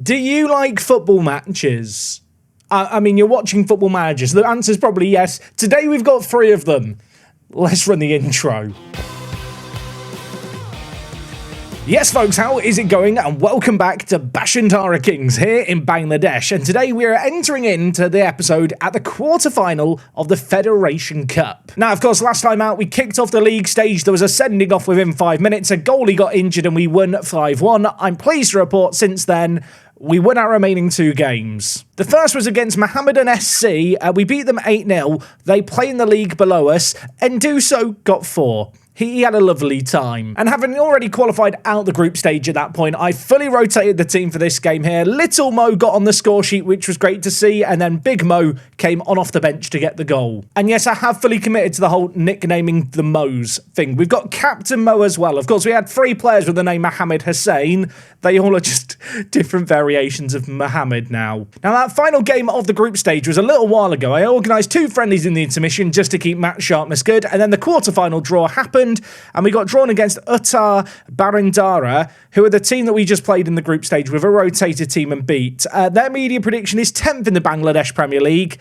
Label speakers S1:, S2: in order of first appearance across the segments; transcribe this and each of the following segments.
S1: Do you like football matches? I mean, you're watching Football Manager, so the answer's probably yes. Today we've got 3 of them. Let's run the intro. Yes, folks, how is it going? And welcome back to Bashantara Kings here in Bangladesh. And today we are entering into the episode at the quarterfinal of the Federation Cup. Now, of course, last time out, we kicked off the league stage. There was a sending off within 5 minutes. A goalie got injured and we won 5-1. I'm pleased to report since then, we won our remaining 2 games. The first was against Mohammedan SC. We beat them 8-0. They play in the league below us, and do so got 4. He had a lovely time. And having already qualified out the group stage at that point, I fully rotated the team for this game here. Little Mo got on the score sheet, which was great to see, and then Big Mo came on off the bench to get the goal. And yes, I have fully committed to the whole nicknaming the Mo's thing. We've got Captain Mo as well. Of course, we had 3 players with the name Mohammed Hussein. They all are just different variations of Mohammed now. Now, that final game of the group stage was a little while ago. I organised 2 friendlies in the intermission just to keep match sharpness good, and then the quarterfinal draw happened, and we got drawn against Uttar Barandara, who are the team that we just played in the group stage with a rotated team and beat. Their media prediction is 10th in the Bangladesh Premier League.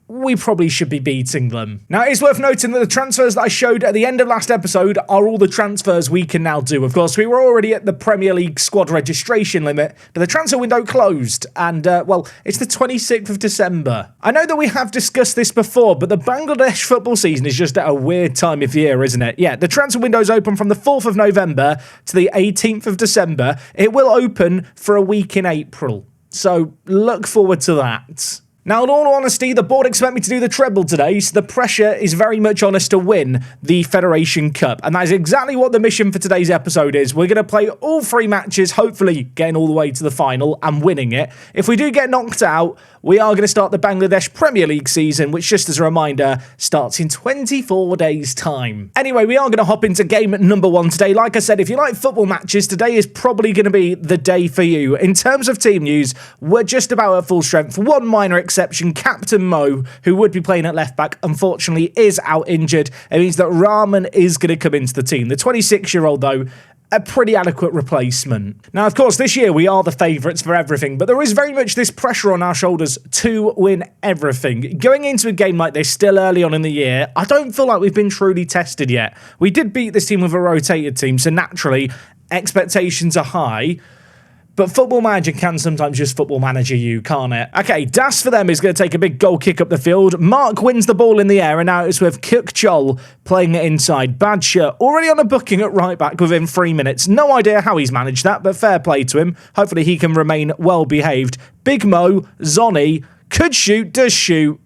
S1: We probably should be beating them. Now, it's worth noting that the transfers that I showed at the end of last episode are all the transfers we can now do. Of course, we were already at the Premier League squad registration limit, but the transfer window closed, and, well, it's the 26th of December. I know that we have discussed this before, but the Bangladesh football season is just at a weird time of year, isn't it? Yeah, the transfer window's open from the 4th of November to the 18th of December. It will open for a week in April, so look forward to that. Now, in all honesty, the board expect me to do the treble today, so the pressure is very much on us to win the Federation Cup. And that is exactly what the mission for today's episode is. We're going to play all 3 matches, hopefully getting all the way to the final and winning it. If we do get knocked out, we are going to start the Bangladesh Premier League season, which, just as a reminder, starts in 24 days' time. Anyway, we are going to hop into game number 1 today. Like I said, if you like football matches, today is probably going to be the day for you. In terms of team news, we're just about at full strength. One minor exception, Captain Mo, who would be playing at left back, unfortunately is out injured. It means that Rahman is going to come into the team. The 26-year-old, though, a pretty adequate replacement. Now, of course, this year we are the favourites for everything, but there is very much this pressure on our shoulders to win everything. Going into a game like this, still early on in the year, I don't feel like we've been truly tested yet. We did beat this team with a rotated team, so naturally, expectations are high. But Football Manager can sometimes just Football Manager you, can't it? Okay, Das for them is going to take a big goal kick up the field. Mark wins the ball in the air, and now it's with Kuk Chol playing it inside. Badshah already on a booking at right back within 3 minutes. No idea how he's managed that, but fair play to him. Hopefully he can remain well behaved. Big Mo, Zonny, could shoot, does shoot.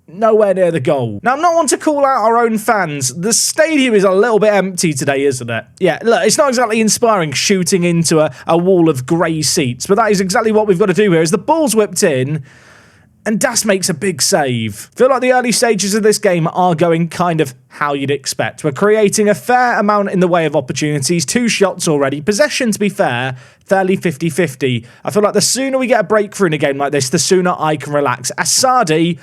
S1: Nowhere near the goal. Now, I'm not one to call out our own fans. The stadium is a little bit empty today, isn't it? Yeah, look, it's not exactly inspiring shooting into a wall of grey seats, but that is exactly what we've got to do here. As the ball's whipped in, and Das makes a big save. Feel like the early stages of this game are going kind of how you'd expect. We're creating a fair amount in the way of opportunities. 2 shots already. Possession, to be fair, fairly 50-50. I feel like the sooner we get a breakthrough in a game like this, the sooner I can relax. Asadi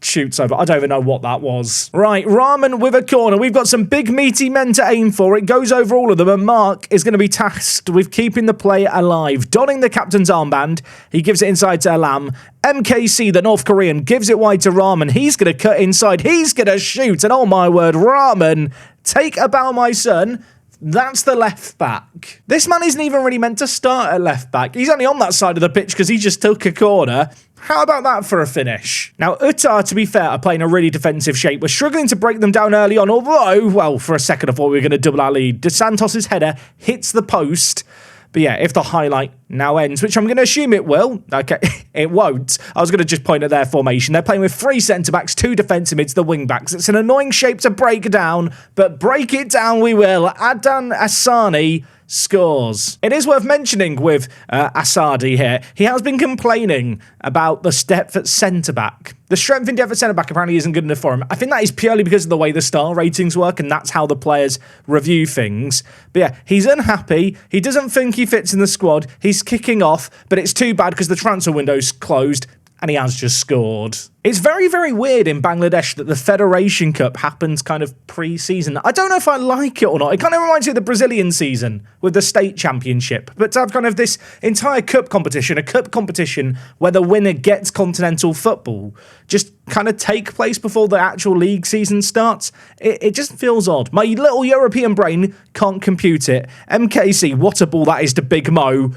S1: shoots over. I don't even know what that was. Right, Rahman with a corner. We've got some big meaty men to aim for. It goes over all of them, and Mark is going to be tasked with keeping the play alive. Donning the captain's armband, he gives it inside to Alam. MKC, the North Korean, gives it wide to Rahman. He's going to cut inside. He's going to shoot, and oh my word, Rahman, take a bow, my son. That's the left back. This man isn't even really meant to start at left back. He's only on that side of the pitch because he just took a corner. How about that for a finish? Now, Uttar, to be fair, are playing a really defensive shape. We're struggling to break them down early on, although, well, for a second I thought we were going to double our lead. De Santos' header hits the post. But yeah, if the highlight now ends, which I'm going to assume it will. Okay, it won't. I was going to just point at their formation. They're playing with 3 centre-backs, 2 defensive mids, the wing-backs. It's an annoying shape to break down, but break it down we will. Addons Asani scores. It is worth mentioning with Asadi here, he has been complaining about the depth at centre-back. The strength in depth at centre-back apparently isn't good enough for him. I think that is purely because of the way the star ratings work, and that's how the players review things. But yeah, he's unhappy. He doesn't think he fits in the squad. He's kicking off, but it's too bad because the transfer window's closed. and he has just scored. It's very, very weird in Bangladesh that the Federation Cup happens kind of pre-season. I don't know if I like it or not. It kind of reminds me of the Brazilian season with the state championship. But to have kind of this entire cup competition where the winner gets continental football, just kind of take place before the actual league season starts, it just feels odd. My little European brain can't compute it. MKC, what a ball that is to Big Mo.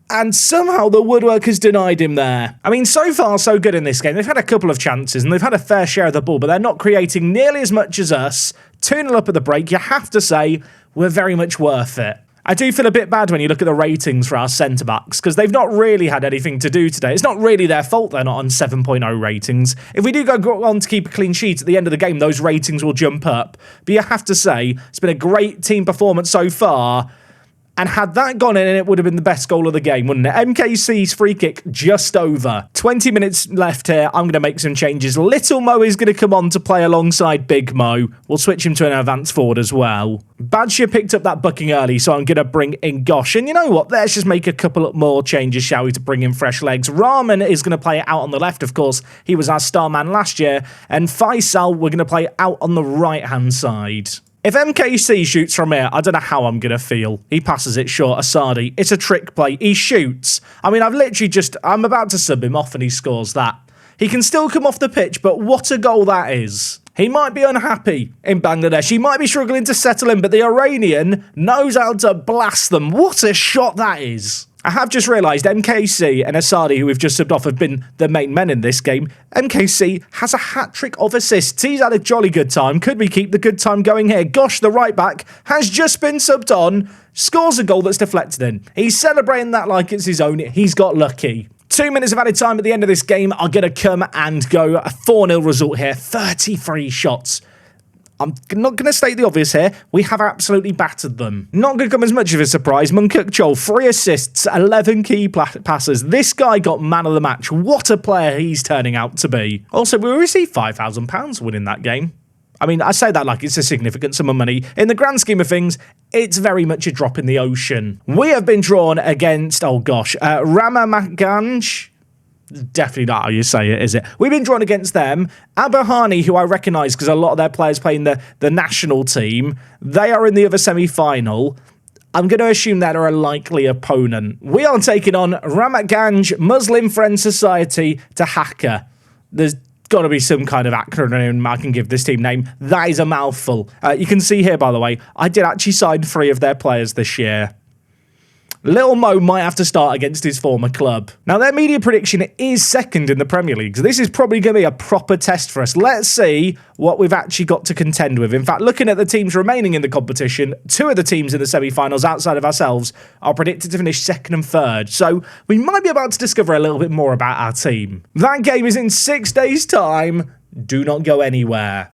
S1: And somehow the woodworkers denied him there. I mean, so far, so good in this game. They've had a couple of chances and they've had a fair share of the ball, but they're not creating nearly as much as us. 2-0 up at the break, you have to say, we're very much worth it. I do feel a bit bad when you look at the ratings for our centre-backs, because they've not really had anything to do today. It's not really their fault they're not on 7.0 ratings. If we do go on to keep a clean sheet at the end of the game, those ratings will jump up. But you have to say, it's been a great team performance so far. And had that gone in, it would have been the best goal of the game, wouldn't it? MKC's free kick just over. 20 minutes left here. I'm going to make some changes. Little Mo is going to come on to play alongside Big Mo. We'll switch him to an advance forward as well. Badshire picked up that booking early, so I'm going to bring in Gosh. And you know what? Let's just make a couple more changes, shall we, to bring in fresh legs. Rahman is going to play out on the left, of course. He was our star man last year. And Faisal, we're going to play out on the right-hand side. If MKC shoots from here, I don't know how I'm going to feel. He passes it short. Asadi, it's a trick play. He shoots. I mean, I'm about to sub him off and he scores that. He can still come off the pitch, but what a goal that is. He might be unhappy in Bangladesh. He might be struggling to settle in, but the Iranian knows how to blast them. What a shot that is. I have just realised MKC and Asadi, who we've just subbed off, have been the main men in this game. MKC has a hat-trick of assists. He's had a jolly good time. Could we keep the good time going here? Gosh, the right-back has just been subbed on, scores a goal that's deflected in. He's celebrating that like it's his own. He's got lucky. 2 minutes of added time at the end of this game are going to come and go. A 4-0 result here. 33 shots. I'm not going to state the obvious here. We have absolutely battered them. Not going to come as much of a surprise. Munkuk Chol, 3 assists, 11 key passes. This guy got man of the match. What a player he's turning out to be. Also, we received £5,000 winning that game. I mean, I say that like it's a significant sum of money. In the grand scheme of things, it's very much a drop in the ocean. We have been drawn against, Ramaganj. Definitely not how you say it, is it? We've been drawn against them. Abahani, who I recognise because a lot of their players play in the national team, they are in the other semi-final. I'm going to assume that are a likely opponent. We are taking on Ramaganj Muslim Friend Society to Dhaka. There's got to be some kind of acronym I can give this team name. That is a mouthful. You can see here, by the way, I did actually sign 3 of their players this year. Little Mo might have to start against his former club. Now, their media prediction is second in the Premier League, so this is probably going to be a proper test for us. Let's see what we've actually got to contend with. In fact, looking at the teams remaining in the competition, 2 of the teams in the semi-finals outside of ourselves are predicted to finish 2nd and 3rd, so we might be about to discover a little bit more about our team. That game is in 6 days' time. Do not go anywhere.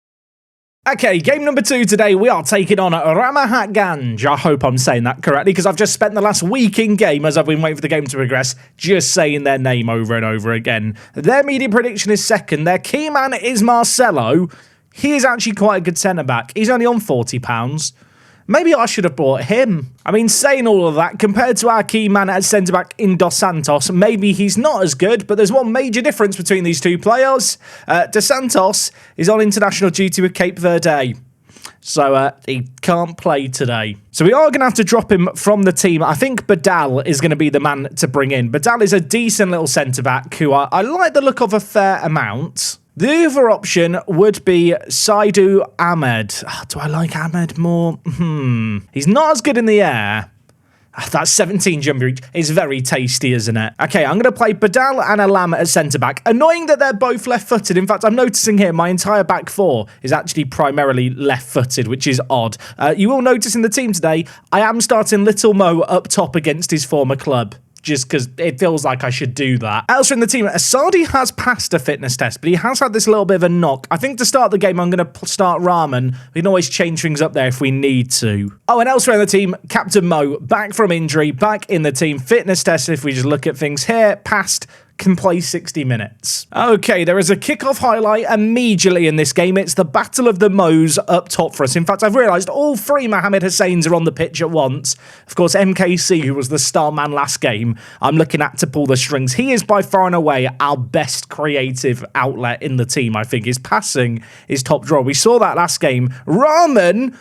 S1: Okay, game number 2 today, we are taking on Ramaganj. I hope I'm saying that correctly, because I've just spent the last week in game, as I've been waiting for the game to progress, just saying their name over and over again. Their media prediction is 2nd. Their key man is Marcelo. He is actually quite a good centre-back. He's only on £40. Maybe I should have bought him. I mean, saying all of that, compared to our key man at centre-back in Dos Santos, maybe he's not as good, but there's one major difference between these 2 players. Dos Santos is on international duty with Cape Verde, so he can't play today. So we are going to have to drop him from the team. I think Badal is going to be the man to bring in. Badal is a decent little centre-back who I like the look of a fair amount. The other option would be Saidu Ahmed. Do I like Ahmed more? He's not as good in the air. That 17 jump reach is very tasty, isn't it? Okay, I'm going to play Badal and Alam at centre-back. Annoying that they're both left-footed. In fact, I'm noticing here my entire back 4 is actually primarily left-footed, which is odd. You will notice in the team today, I am starting Little Mo up top against his former club. Just because it feels like I should do that. Elsewhere in the team, Asadi has passed a fitness test, but he has had this little bit of a knock. I think to start the game, I'm going to start Rahman. We can always change things up there if we need to. Oh, and elsewhere in the team, Captain Mo, back from injury, back in the team. Fitness test, if we just look at things here, passed. can play 60 minutes. Okay, there is a kickoff highlight immediately in this game. It's the Battle of the Moes up top for us. In fact, I've realised all three Mohamed Husseins are on the pitch at once. Of course, MKC, who was the star man last game, I'm looking at to pull the strings. He is by far and away our best creative outlet in the team, I think. His passing is top drawer. We saw that last game. Rahman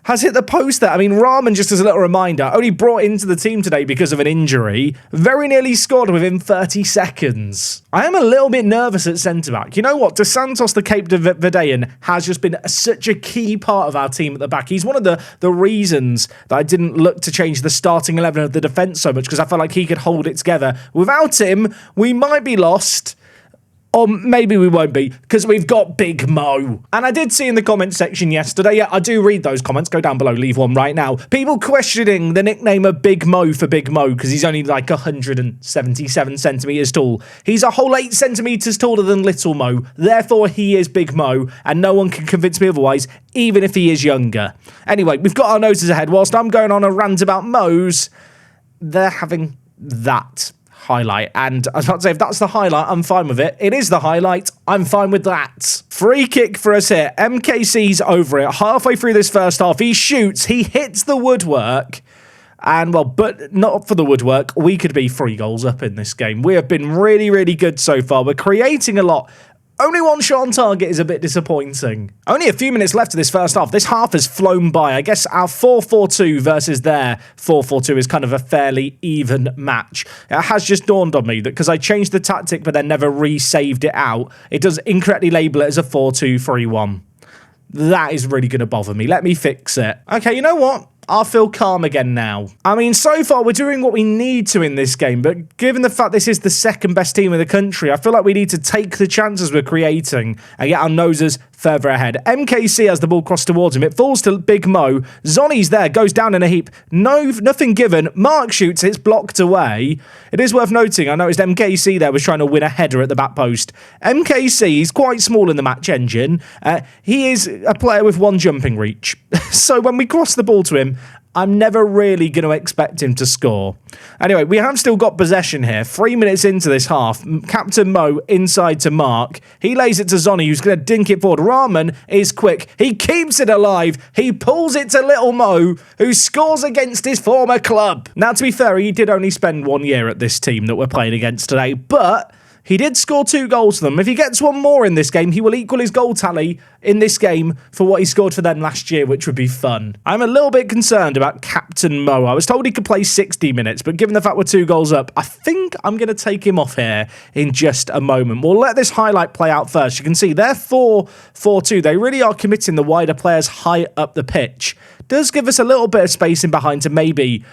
S1: has hit the post there. I mean, Rahman, just as a little reminder, only brought into the team today because of an injury, very nearly scored within 30 seconds. I am a little bit nervous at centre-back. You know what? Dos Santos, the Cape Verdean, has just been such a key part of our team at the back. He's one of the reasons that I didn't look to change the starting 11 of the defence so much, because I felt like he could hold it together. Without him, we might be lost. Or maybe we won't be, because we've got Big Mo. And I did see in the comment section yesterday, yeah, I do read those comments, go down below, leave one right now. People questioning the nickname of Big Mo for Big Mo, because he's only like 177 centimetres tall. He's a whole 8 centimetres taller than Little Mo, therefore he is Big Mo, and no one can convince me otherwise, even if he is younger. Anyway, we've got our noses ahead. Whilst I'm going on a rant about Mo's, they're having that highlight, and I was about to say, if that's the highlight, I'm fine with it. It is the highlight, I'm fine with that. Free kick for us here. MKC's over it. Halfway through this first half, he shoots, he hits the woodwork, and well, but not for the woodwork, we could be 3 goals up in this game. We have been really, really good so far. We're creating a lot. Only one shot on target is a bit disappointing. Only a few minutes left of this first half. This half has flown by. I guess our 4-4-2 versus their 4-4-2 is kind of a fairly even match. It has just dawned on me that because I changed the tactic but then never re-saved it out, it does incorrectly label it as a 4-2-3-1. That is really going to bother me. Let me fix it. Okay, you know what? I'll feel calm again now. I mean, so far we're doing what we need to in this game, but given the fact this is the second best team in the country, I feel like we need to take the chances we're creating and get our noses further ahead. MKC has the ball crossed towards him. It falls to Big Mo. Zonny's there, goes down in a heap. Nothing given. Mark shoots, it's blocked away. It is worth noting, I noticed MKC there was trying to win a header at the back post. MKC is quite small in the match engine. He is a player with one jumping reach. So when we cross the ball to him, I'm never really going to expect him to score. Anyway, we have still got possession here. 3 minutes into this half. Captain Mo inside to Mark. He lays it to Zonny, who's going to dink it forward. Rahman is quick. He keeps it alive. He pulls it to Little Mo, who scores against his former club. Now, to be fair, he did only spend 1 year at this team that we're playing against today, but he did score 2 goals for them. If he gets one more in this game, he will equal his goal tally in this game for what he scored for them last year, which would be fun. I'm a little bit concerned about Captain Mo. I was told he could play 60 minutes, but given the fact we're 2 goals up, I think I'm going to take him off here in just a moment. We'll let this highlight play out first. You can see they're 4-4-2. They really are committing the wider players high up the pitch. Does give us a little bit of space in behind to maybe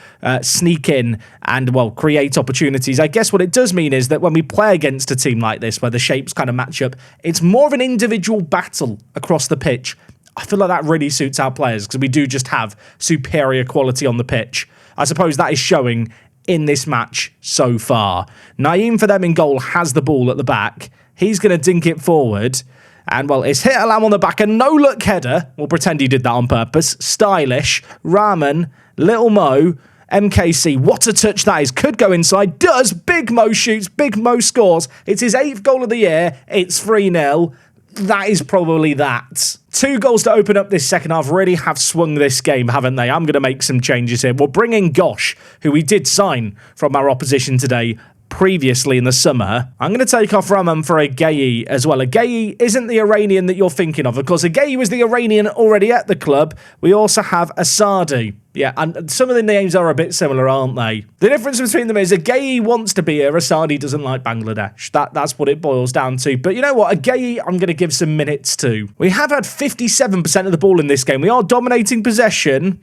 S1: sneak in and, well, create opportunities. I guess what it does mean is that when we play against a team like this, where the shapes kind of match up, it's more of an individual battle across the pitch. I feel like that really suits our players because we do just have superior quality on the pitch. I suppose that is showing in this match so far. Naeem for them in goal has the ball at the back. He's going to dink it forward. And, well, it's hit Alam on the back. A no-look header. We'll pretend he did that on purpose. Stylish. Rahman. Little Mo. MKC. What a touch that is. Could go inside. Does. Big Mo shoots. Big Mo scores. It's his 8th goal of the year. It's 3-0. That is probably that. 2 goals to open up this second half really have swung this game, haven't they? I'm going to make some changes here. We'll bring in Gosh, who we did sign from our opposition today, previously in the summer. I'm going to take off Rahman for Agayi as well. Agayi isn't the Iranian that you're thinking of. Of course, Agayi was the Iranian already at the club. We also have Asadi. Yeah, and some of the names are a bit similar, aren't they? The difference between them is Agayi wants to be here, Asadi doesn't like Bangladesh. That's what it boils down to. But you know what? Agayi, I'm going to give some minutes to. We have had 57% of the ball in this game. We are dominating possession.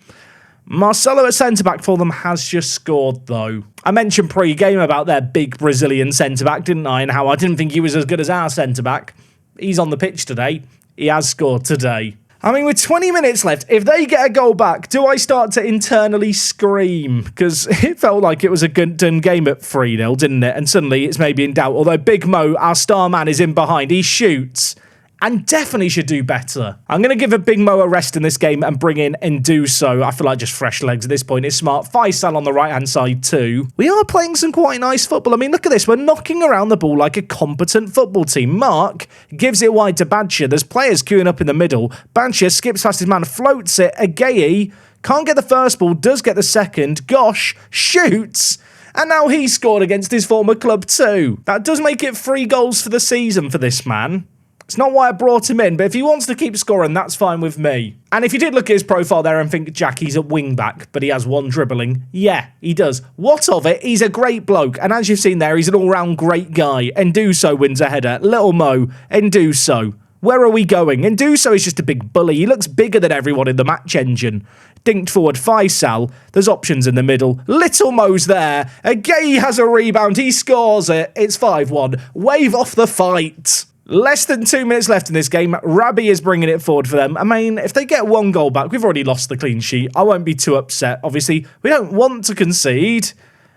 S1: Marcelo at centre-back for them has just scored, though. I mentioned pre-game about their big Brazilian centre-back, didn't I? And how I didn't think he was as good as our centre-back. He's on the pitch today. He has scored today. I mean, with 20 minutes left, if they get a goal back, do I start to internally scream? Because it felt like it was a good done game at 3-0, didn't it? And suddenly it's maybe in doubt. Although Big Mo, our star man, is in behind. He shoots. and definitely should do better. I'm going to give a Big Mo a rest in this game and bring in Enduso. I feel like just fresh legs at this point is smart. Faisal on the right-hand side too. We are playing some quite nice football. I mean, look at this. We're knocking around the ball like a competent football team. Mark gives it wide to Badshir. There's players queuing up in the middle. Badshir skips past his man, floats it. Agayi can't get the first ball, does get the second. Gosh, shoots. And now he scored against his former club too. That does make it 3 goals for the season for this man. It's not why I brought him in, but if he wants to keep scoring, that's fine with me. And if you did look at his profile there and think, Jack, he's a wing-back, but he has 1 dribbling, yeah, he does. What of it? He's a great bloke, and as you've seen there, he's an all-round great guy. Enduso wins a header. Little Mo, Enduso. Where are we going? Enduso is just a big bully. He looks bigger than everyone in the match engine. Dinked forward, Faisal. There's options in the middle. Little Mo's there. Again, has a rebound. He scores it. It's 5-1. Wave off the fight. Less than 2 minutes left in this game. Rabbi is bringing it forward for them. I mean, if they get 1 goal back, we've already lost the clean sheet. I won't be too upset. Obviously, we don't want to concede.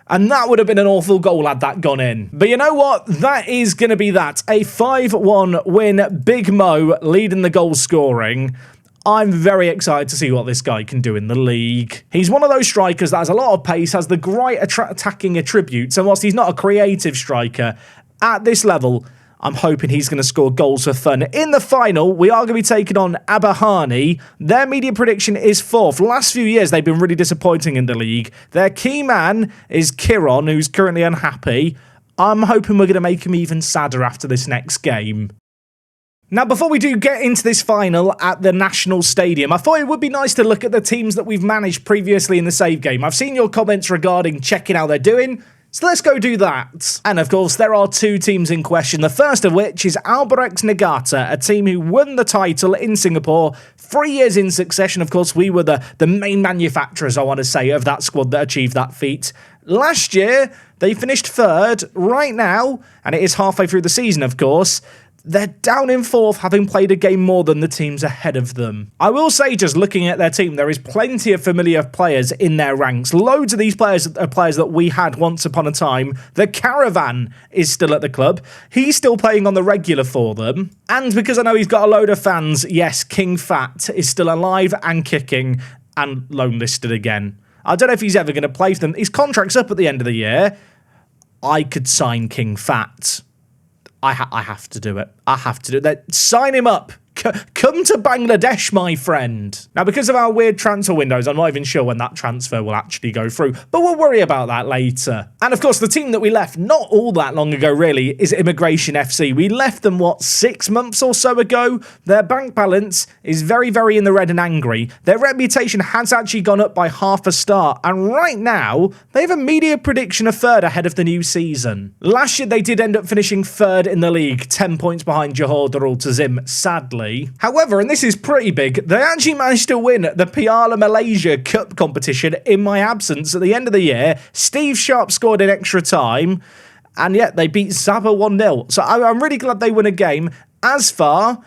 S1: And that would have been an awful goal had that gone in. But you know what? That is going to be that. A 5-1 win. Big Mo leading the goal scoring. I'm very excited to see what this guy can do in the league. He's one of those strikers that has a lot of pace, has the great attacking attributes, and whilst he's not a creative striker, at this level, I'm hoping he's going to score goals for fun. In the final, we are going to be taking on Abahani. Their media prediction is 4th. Last few years, they've been really disappointing in the league. Their key man is Kiron, who's currently unhappy. I'm hoping we're going to make him even sadder after this next game. Now, before we do get into this final at the National Stadium, I thought it would be nice to look at the teams that we've managed previously in the save game. I've seen your comments regarding checking how they're doing. So let's go do that. And of course, there are 2 teams in question. The first of which is Albirex Niigata, a team who won the title in Singapore 3 years in succession. Of course, we were the main manufacturers, I want to say, of that squad that achieved that feat. Last year, they finished 3rd. Right now, and it is halfway through the season, of course, they're down in 4th, having played a game more than the teams ahead of them. I will say, just looking at their team, there is plenty of familiar players in their ranks. Loads of these players are players that we had once upon a time. The Caravan is still at the club. He's still playing on the regular for them. And because I know he's got a load of fans, yes, King Fat is still alive and kicking and loan listed again. I don't know if he's ever going to play for them. His contract's up at the end of the year. I could sign King Fat. I have to do it. I have to do it. Sign him up. Come to Bangladesh, my friend. Now, because of our weird transfer windows, I'm not even sure when that transfer will actually go through, but we'll worry about that later. And of course, the team that we left not all that long ago, really, is Immigration FC. We left them, 6 months or so ago? Their bank balance is very, very in the red and angry. Their reputation has actually gone up by half a star, and right now, they have a media prediction of 3rd ahead of the new season. Last year, they did end up finishing 3rd in the league, 10 points behind Johor Darul Tazim, sadly. However, and this is pretty big, they actually managed to win the Piala Malaysia Cup competition in my absence at the end of the year. Steve Sharp scored in extra time, and yet they beat Zabba 1-0. So I'm really glad they won a game. As far,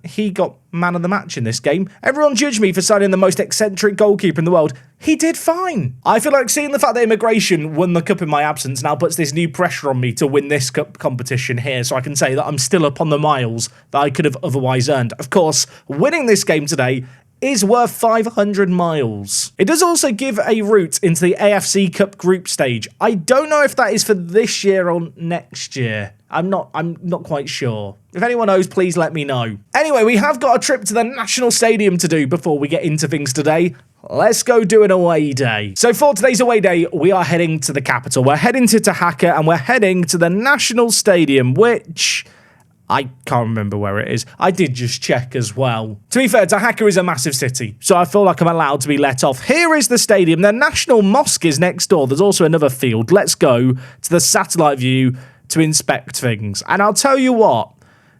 S1: he got man of the match in this game. Everyone judged me for signing the most eccentric goalkeeper in the world. He did fine. I feel like seeing the fact that Immigration won the cup in my absence now puts this new pressure on me to win this cup competition here, so I can say that I'm still up on the miles that I could have otherwise earned. Of course, winning this game today is worth 500 miles. It does also give a route into the AFC Cup group stage. I don't know if that is for this year or next year. I'm not quite sure. If anyone knows, please let me know. Anyway, we have got a trip to the National Stadium to do before we get into things today. Let's go do an away day. So for today's away day, we are heading to the capital. We're heading to Tahaka and we're heading to the National Stadium, which I can't remember where it is. I did just check as well. To be fair, Tahaka is a massive city, so I feel like I'm allowed to be let off. Here is the stadium. The National Mosque is next door. There's also another field. Let's go to the satellite view to inspect things. And I'll tell you what,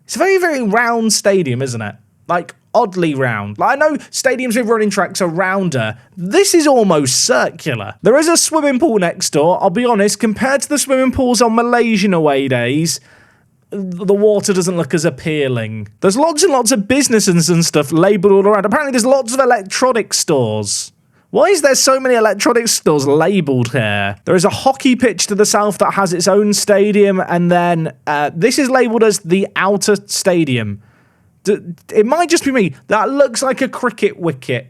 S1: it's a very, very round stadium, isn't it? Like, oddly round. Like, I know stadiums with running tracks are rounder. This is almost circular. There is a swimming pool next door. I'll be honest, compared to the swimming pools on Malaysian away days, the water doesn't look as appealing. There's lots and lots of businesses and stuff labelled all around. Apparently there's lots of electronic stores. Why is there so many electronics stores labelled here? There is a hockey pitch to the south that has its own stadium, and then this is labelled as the outer stadium. It might just be me. That looks like a cricket wicket.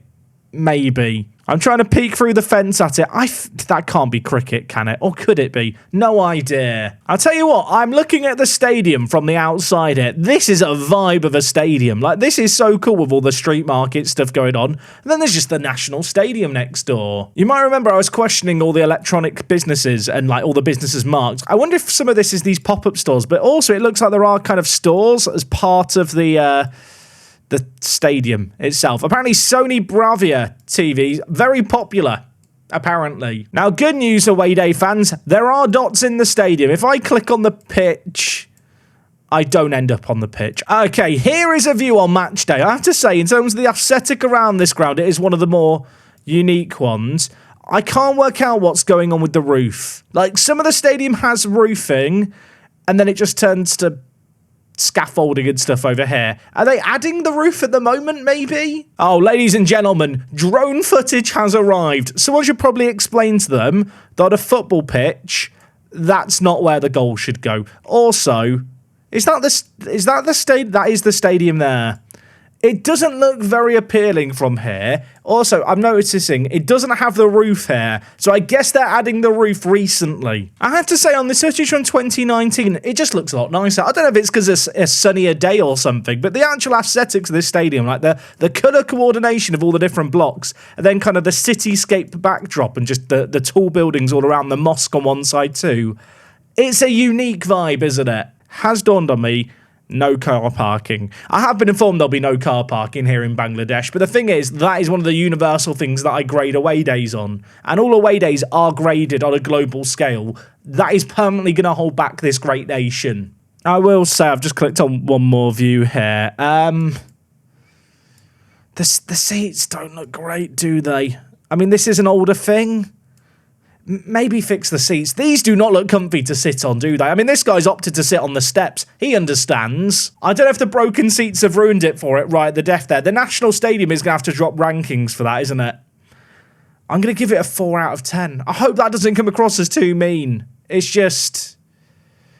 S1: Maybe. I'm trying to peek through the fence at it. That can't be cricket, can it? Or could it be? No idea. I'll tell you what, I'm looking at the stadium from the outside here. This is a vibe of a stadium. Like, this is so cool with all the street market stuff going on. And then there's just the National Stadium next door. You might remember I was questioning all the electronic businesses and, like, all the businesses marked. I wonder if some of this is these pop-up stores, but also it looks like there are kind of stores as part of the stadium itself. Apparently Sony Bravia TVs, very popular, apparently. Now, good news, away day fans, there are dots in the stadium. If I click on the pitch, I don't end up on the pitch. Okay, here is a view on match day. I have to say, in terms of the aesthetic around this ground, it is one of the more unique ones. I can't work out what's going on with the roof. Like, some of the stadium has roofing, and then it just turns to scaffolding and stuff over here. Are they adding the roof at the moment, maybe? Oh, ladies and gentlemen, drone footage has arrived. Someone should probably explain to them that a football pitch, that's not where the goal should go. Also, that is the stadium there. It doesn't look very appealing from here. Also, I'm noticing it doesn't have the roof here, so I guess they're adding the roof recently. I have to say, on this footage from 2019, it just looks a lot nicer. I don't know if it's because it's a sunnier day or something, but the actual aesthetics of this stadium, like the colour coordination of all the different blocks, and then kind of the cityscape backdrop and just the tall buildings all around the mosque on one side too. It's a unique vibe, isn't it? Has dawned on me. No car parking. I have been informed there'll be no car parking here in Bangladesh, but the thing is, that is one of the universal things that I grade away days on. And all away days are graded on a global scale. That is permanently going to hold back this great nation. I will say, I've just clicked on one more view here. The seats don't look great, do they? I mean, this is an older thing. Maybe fix the seats. These do not look comfy to sit on, do they? I mean, this guy's opted to sit on the steps. He understands. I don't know if the broken seats have ruined it for it right at the death there. The National Stadium is going to have to drop rankings for that, isn't it? I'm going to give it a 4 out of 10. I hope that doesn't come across as too mean. It's just,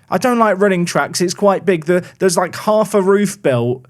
S1: I don't like running tracks. It's quite big. There's like half a roof built,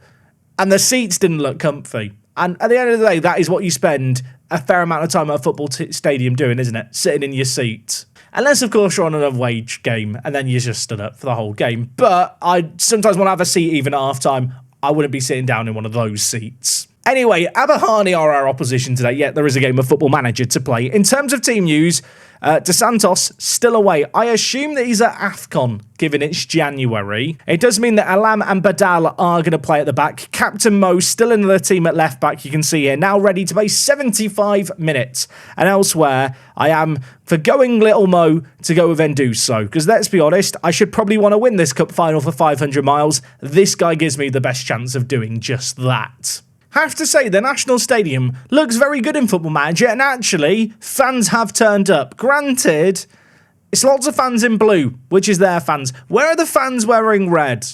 S1: and the seats didn't look comfy. And at the end of the day, that is what you spend a fair amount of time at a football stadium doing, isn't it? Sitting in your seat. Unless, of course, you're on an wage game, and then you just stood up for the whole game. But I sometimes want to have a seat even at half-time. I wouldn't be sitting down in one of those seats. Anyway, Abahani are our opposition today. Yeah, there is a game of Football Manager to play. In terms of team news, De Santos still away. I assume that he's at AFCON, given it's January. It does mean that Alam and Badal are going to play at the back. Captain Mo still in the team at left back, you can see here, now ready to play 75 minutes. And elsewhere, I am forgoing little Mo to go with Enduso, because let's be honest, I should probably want to win this cup final for 500 miles. This guy gives me the best chance of doing just that. Have to say, the National Stadium looks very good in Football Manager, and actually, fans have turned up. Granted, it's lots of fans in blue, which is their fans. Where are the fans wearing red?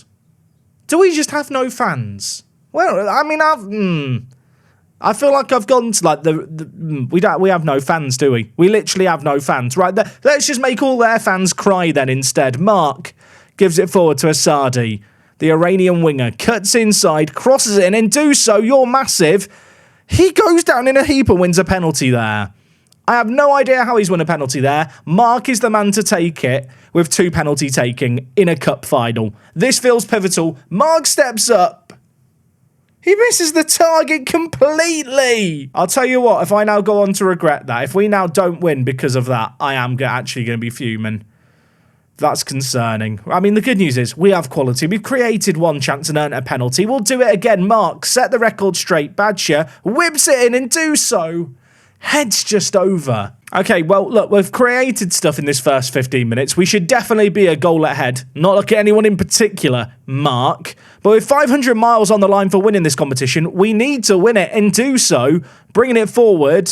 S1: Do we just have no fans? Well, I mean, I feel like I've gone to, like, we have no fans, do we? We literally have no fans. Right, let's just make all their fans cry then instead. Mark gives it forward to Asadi. The Iranian winger cuts inside, crosses it in, and do so, you're massive. He goes down in a heap and wins a penalty there. I have no idea how he's won a penalty there. Mark is the man to take it with 2 penalty taking in a cup final. This feels pivotal. Mark steps up. He misses the target completely. I'll tell you what, if I now go on to regret that, if we now don't win because of that, I am actually going to be fuming. That's concerning. I mean, the good news is we have quality. We've created 1 chance and earned a penalty. We'll do it again. Mark, set the record straight. Badger whips it in and do so. Heads just over. Okay, well, look, we've created stuff in this first 15 minutes. We should definitely be a goal ahead. Not look at anyone in particular, Mark. But with 500 miles on the line for winning this competition, we need to win it and do so, bringing it forward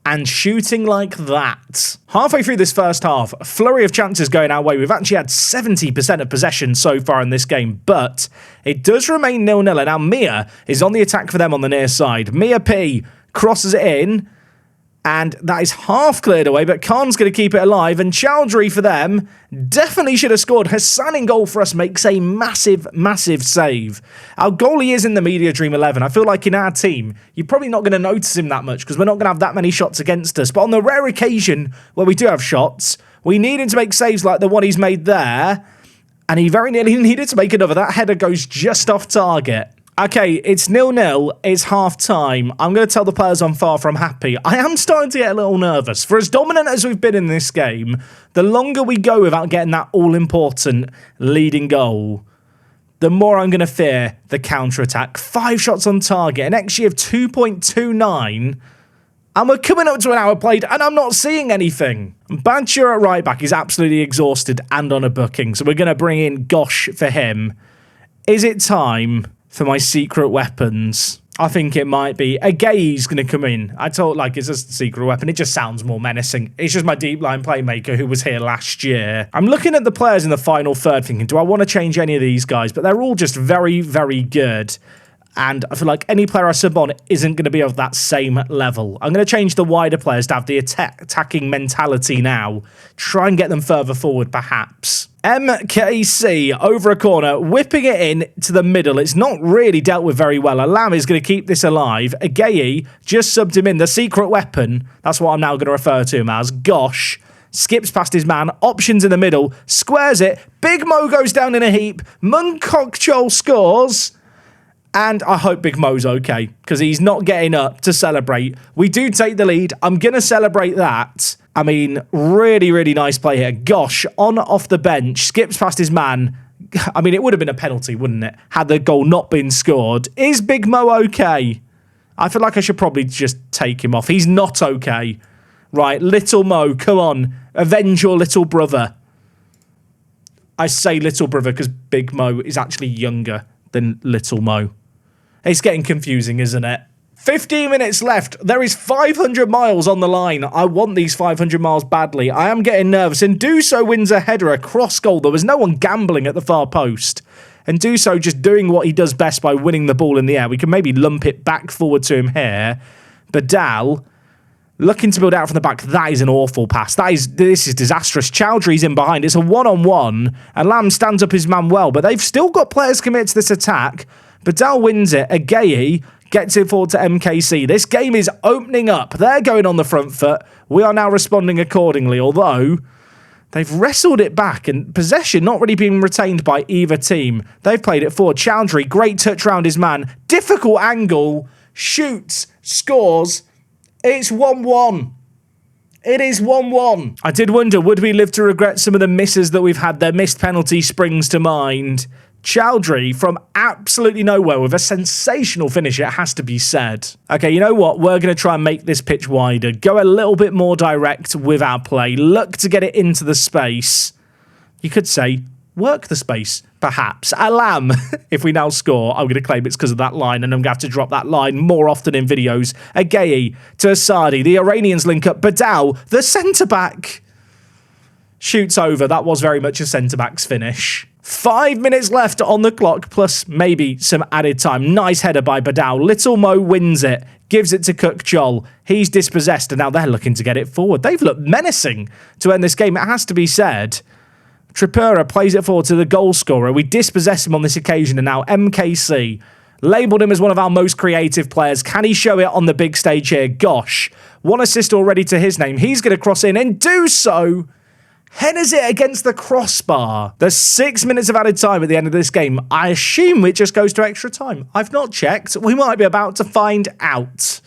S1: and shooting like that. Halfway through this first half, a flurry of chances going our way. We've actually had 70% of possession so far in this game, but it does remain 0-0. And now Mia is on the attack for them on the near side. Mia P crosses it in, And that is half cleared away, but Khan's going to keep it alive. And Chowdhury for them definitely should have scored. Hassan in goal for us makes a massive, massive save. Our goalie is in the Media Dream 11. I feel like in our team, you're probably not going to notice him that much because we're not going to have that many shots against us. But on the rare occasion where we do have shots, we need him to make saves like the one he's made there. And he very nearly needed to make another. That header goes just off target. Okay, it's 0-0, it's half-time. I'm going to tell the players I'm far from happy. I am starting to get a little nervous. For as dominant as we've been in this game, the longer we go without getting that all-important leading goal, the more I'm going to fear the counter-attack. 5 shots on target, an XG of 2.29, and we're coming up to an hour played, and I'm not seeing anything. Badger at right-back is absolutely exhausted and on a booking, so we're going to bring in Gosh for him. Is it time for my secret weapons? I think it might be. Agayi's going to come in. I told, like, it's just a secret weapon. It just sounds more menacing. It's just my deep line playmaker who was here last year. I'm looking at the players in the final third thinking, do I want to change any of these guys? But they're all just very, very good. And I feel like any player I sub on isn't going to be of that same level. I'm going to change the wider players to have the attacking mentality now. Try and get them further forward, perhaps. MKC over a corner, whipping it in to the middle. It's not really dealt with very well. Alam is going to keep this alive. Agayi just subbed him in. The secret weapon, that's what I'm now going to refer to him as. Gosh skips past his man, options in the middle, squares it. Big Mo goes down in a heap. Munkokchol scores. And I hope Big Mo's okay, because he's not getting up to celebrate. We do take the lead. I'm going to celebrate that. I mean, really, really nice play here. Gosh, on off the bench, skips past his man. I mean, it would have been a penalty, wouldn't it, had the goal not been scored. Is Big Mo okay? I feel like I should probably just take him off. He's not okay. Right, little Mo, come on. Avenge your little brother. I say little brother because Big Mo is actually younger than little Mo. It's getting confusing, isn't it? 15 minutes left. There is 500 miles on the line. I want these 500 miles badly. I am getting nervous. And Duso wins a header, a cross goal. There was no one gambling at the far post. And Duso just doing what he does best by winning the ball in the air. We can maybe lump it back forward to him here. Badal looking to build out from the back. That is an awful pass. This is disastrous. Chowdhury's in behind. It's a one-on-one. And Lamb stands up his man well. But they've still got players committed to this attack. Badal wins it. Agayi gets it forward to MKC. This game is opening up. They're going on the front foot. We are now responding accordingly, although they've wrestled it back and possession not really being retained by either team. They've played it forward. Chowdhury, great touch around his man. Difficult angle. Shoots. Scores. It's 1-1. It is 1-1. I did wonder, would we live to regret some of the misses that we've had? Their missed penalty springs to mind. Chowdhury from absolutely nowhere with a sensational finish, it has to be said. Okay, you know what? We're going to try and make this pitch wider. Go a little bit more direct with our play. Look to get it into the space. You could say, work the space, perhaps. Alam, if we now score, I'm going to claim it's because of that line, and I'm going to have to drop that line more often in videos. Agayi to Asadi. The Iranians link up. Badal, the centre-back, shoots over. That was very much a centre-back's finish. 5 minutes left on the clock, plus maybe some added time. Nice header by Badal. Little Mo wins it, gives it to Kukchol. He's dispossessed, and now they're looking to get it forward. They've looked menacing to end this game, it has to be said. Tripura plays it forward to the goal scorer. We dispossess him on this occasion, and now MKC labelled him as one of our most creative players. Can he show it on the big stage here? Gosh, 1 assist already to his name. He's going to cross in and do so. Headers it against the crossbar. There's 6 minutes of added time at the end of this game. I assume it just goes to extra time. I've not checked. We might be about to find out.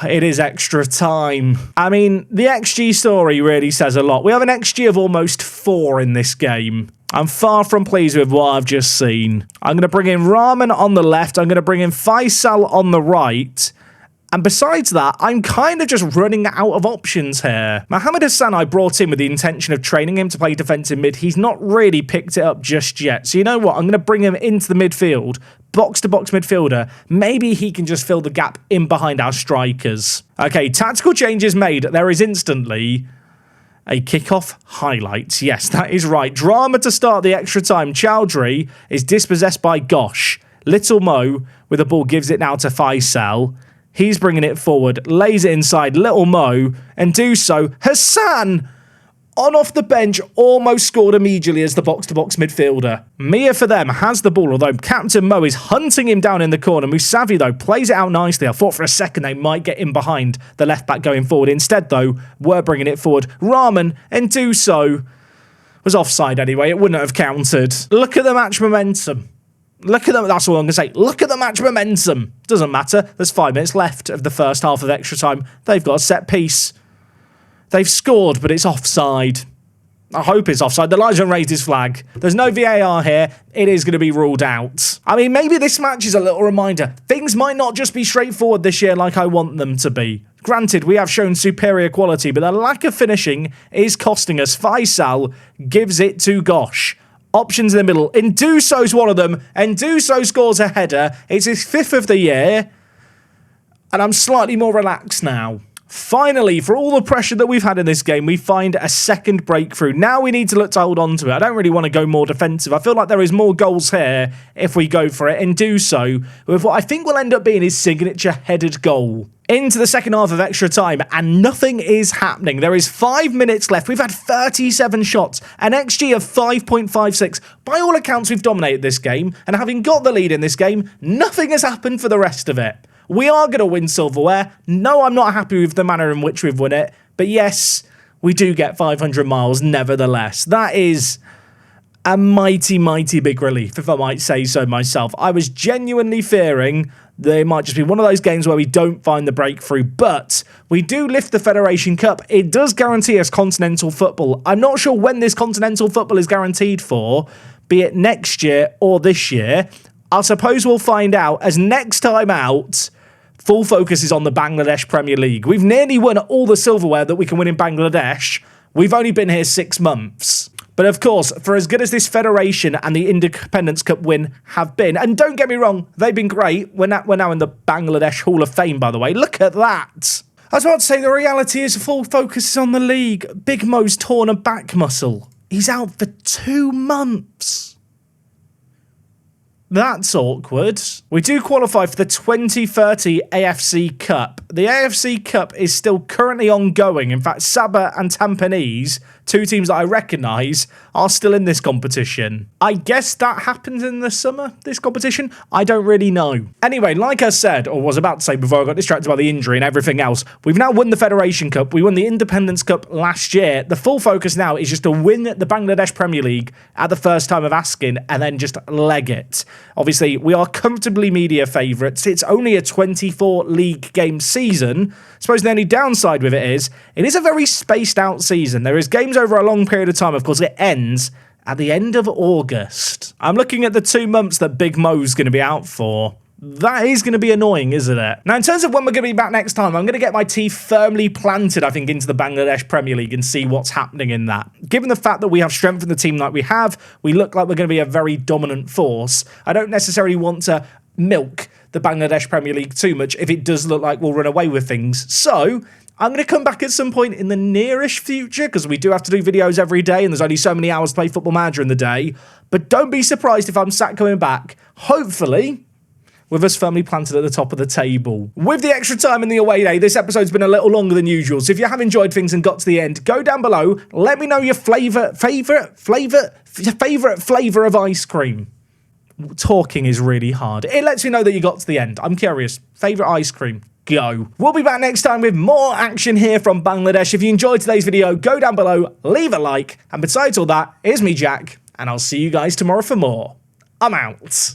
S1: It is extra time. I mean, the XG story really says a lot. We have an XG of almost 4 in this game. I'm far from pleased with what I've just seen. I'm going to bring in Rahman on the left. I'm going to bring in Faisal on the right. And besides that, I'm kind of just running out of options here. Mohamed Hassan I brought in with the intention of training him to play defensive mid. He's not really picked it up just yet. So you know what? I'm going to bring him into the midfield. Box-to-box midfielder. Maybe he can just fill the gap in behind our strikers. Okay, tactical changes made. There is instantly a kickoff highlight. Yes, that is right. Drama to start the extra time. Chowdhury is dispossessed by Gosh. Little Mo with the ball gives it now to Faisal. He's bringing it forward, lays it inside, little Mo, and do so. Hassan, on off the bench, almost scored immediately as the box-to-box midfielder. Mia for them has the ball, although Captain Mo is hunting him down in the corner. Musavi, though, plays it out nicely. I thought for a second they might get in behind the left-back going forward. Instead, though, we're bringing it forward. Rahman, and do so, was offside anyway. It wouldn't have counted. Look at the match momentum. Look at them. That's all I'm going to say. Look at the match momentum. Doesn't matter. There's 5 minutes left of the first half of extra time. They've got a set piece. They've scored, but it's offside. I hope it's offside. The linesman raised his flag. There's no VAR here. It is going to be ruled out. I mean, maybe this match is a little reminder. Things might not just be straightforward this year like I want them to be. Granted, we have shown superior quality, but the lack of finishing is costing us. Faisal gives it to Gosh. Options in the middle. Induso's one of them. Induso scores a header. It's his 5th of the year. And I'm slightly more relaxed now. Finally, for all the pressure that we've had in this game, we find a second breakthrough. Now we need to look to hold on to it. I don't really want to go more defensive. I feel like there is more goals here if we go for it and do so with what I think will end up being his signature headed goal. Into the second half of extra time, and nothing is happening. There is 5 minutes left. We've had 37 shots, an XG of 5.56. By all accounts, we've dominated this game, and having got the lead in this game, nothing has happened for the rest of it. We are going to win silverware. No, I'm not happy with the manner in which we've won it, but yes, we do get 500 miles nevertheless. That is a mighty, mighty big relief, if I might say so myself. I was genuinely fearing that it might just be one of those games where we don't find the breakthrough, but we do lift the Federation Cup. It does guarantee us continental football. I'm not sure when this continental football is guaranteed for, be it next year or this year. I suppose we'll find out, as next time out, full focus is on the Bangladesh Premier League. We've nearly won all the silverware that we can win in Bangladesh. We've only been here 6 months. But of course, for as good as this Federation and the Independence Cup win have been, and don't get me wrong, they've been great. We're now in the Bangladesh Hall of Fame, by the way. Look at that. I was about to say, the reality is full focus is on the league. Big Mo's torn a back muscle. He's out for 2 months. That's awkward. We do qualify for the 2030 AFC Cup. The AFC Cup is still currently ongoing. In fact, Sabah and Tampines, 2 teams that I recognise, are still in this competition. I guess that happens in the summer, this competition? I don't really know. Anyway, like I said, or was about to say before I got distracted by the injury and everything else, we've now won the Federation Cup. We won the Independence Cup last year. The full focus now is just to win the Bangladesh Premier League at the first time of asking and then just leg it. Obviously, we are comfortably media favourites. It's only a 24 league game season. I suppose the only downside with it is a very spaced out season. There is games over a long period of time. Of course, it ends at the end of August. I'm looking at the 2 months that Big Mo's going to be out for. That is going to be annoying, isn't it? Now, in terms of when we're going to be back next time, I'm going to get my teeth firmly planted, I think, into the Bangladesh Premier League and see what's happening in that. Given the fact that we have strengthened the team like we have, we look like we're going to be a very dominant force. I don't necessarily want to milk the Bangladesh Premier League too much if it does look like we'll run away with things. So I'm going to come back at some point in the nearish future, because we do have to do videos every day and there's only so many hours to play Football Manager in the day. But don't be surprised if I'm sat coming back, hopefully with us firmly planted at the top of the table. With the extra time in the away day, this episode's been a little longer than usual, so if you have enjoyed things and got to the end, go down below, let me know your favourite flavour of ice cream. Talking is really hard. It lets me know that you got to the end. I'm curious. Favourite ice cream? Go. We'll be back next time with more action here from Bangladesh. If you enjoyed today's video, go down below, leave a like, and besides all that, here's me, Jack, and I'll see you guys tomorrow for more. I'm out.